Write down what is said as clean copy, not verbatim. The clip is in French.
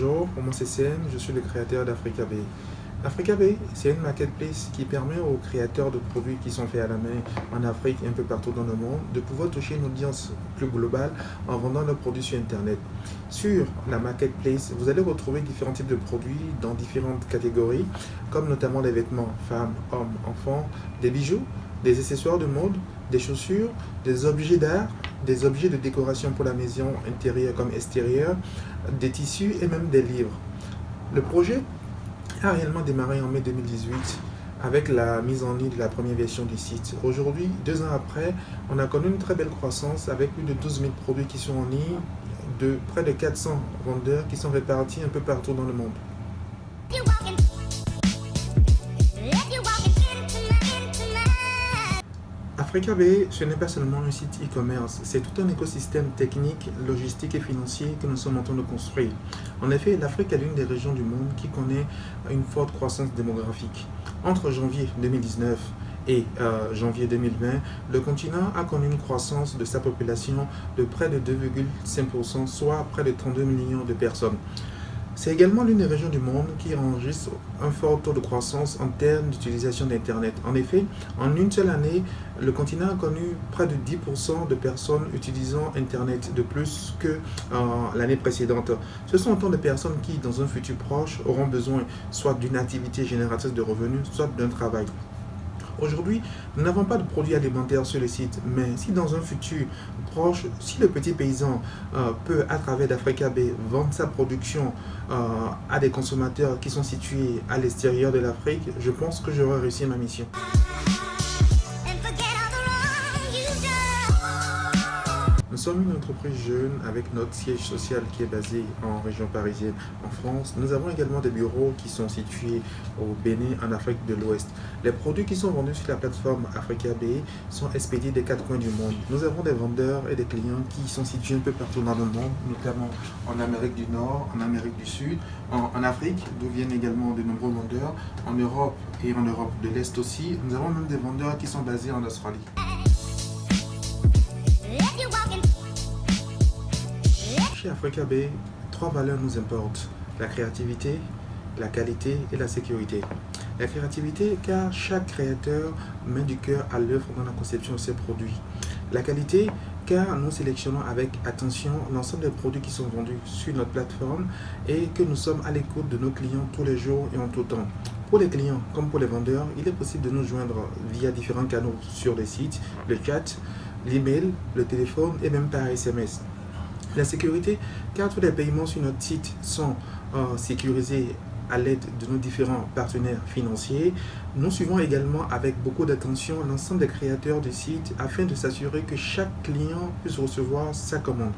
Bonjour, moi c'est Sen, je suis le créateur d'Africa Bay. Africa Bay, c'est une marketplace qui permet aux créateurs de produits qui sont faits à la main en Afrique et un peu partout dans le monde de pouvoir toucher une audience plus globale en vendant leurs produits sur Internet. Sur la marketplace, vous allez retrouver différents types de produits dans différentes catégories, comme notamment des vêtements femmes, hommes, enfants, des bijoux, des accessoires de mode, des chaussures, des objets d'art, des objets de décoration pour la maison intérieure comme extérieure, des tissus et même des livres. Le projet a réellement démarré en mai 2018 avec la mise en ligne de la première version du site. Aujourd'hui, 2 ans après, on a connu une très belle croissance avec plus de 12 000 produits qui sont en ligne, de près de 400 vendeurs qui sont répartis un peu partout dans le monde. Africa Bay, ce n'est pas seulement un site e-commerce, c'est tout un écosystème technique, logistique et financier que nous sommes en train de construire. En effet, l'Afrique est l'une des régions du monde qui connaît une forte croissance démographique. Entre janvier 2019 et janvier 2020, le continent a connu une croissance de sa population de près de 2,5%, soit près de 32 millions de personnes. C'est également l'une des régions du monde qui enregistre un fort taux de croissance en termes d'utilisation d'Internet. En effet, en une seule année, le continent a connu près de 10% de personnes utilisant Internet de plus que l'année précédente. Ce sont autant de personnes qui, dans un futur proche, auront besoin soit d'une activité génératrice de revenus, soit d'un travail. Aujourd'hui, nous n'avons pas de produits alimentaires sur le site, mais si dans un futur proche, si le petit paysan peut, à travers d'Africa Bay, vendre sa production à des consommateurs qui sont situés à l'extérieur de l'Afrique, je pense que j'aurai réussi ma mission. Nous sommes une entreprise jeune avec notre siège social qui est basé en région parisienne en France. Nous avons également des bureaux qui sont situés au Bénin en Afrique de l'Ouest. Les produits qui sont vendus sur la plateforme Africa Bay sont expédiés des 4 coins du monde. Nous avons des vendeurs et des clients qui sont situés un peu partout dans le monde, notamment en Amérique du Nord, en Amérique du Sud, en Afrique, d'où viennent également de nombreux vendeurs, en Europe et en Europe de l'Est aussi. Nous avons même des vendeurs qui sont basés en Australie. Chez Africa Bay, 3 valeurs nous importent: la créativité, la qualité et la sécurité. La créativité, car chaque créateur met du cœur à l'œuvre dans la conception de ses produits. La qualité, car nous sélectionnons avec attention l'ensemble des produits qui sont vendus sur notre plateforme et que nous sommes à l'écoute de nos clients tous les jours et en tout temps. Pour les clients comme pour les vendeurs, il est possible de nous joindre via différents canaux sur le site, le chat, l'email, le téléphone et même par SMS. La sécurité, car tous les paiements sur notre site sont sécurisés à l'aide de nos différents partenaires financiers. Nous suivons également avec beaucoup d'attention l'ensemble des créateurs du site afin de s'assurer que chaque client puisse recevoir sa commande.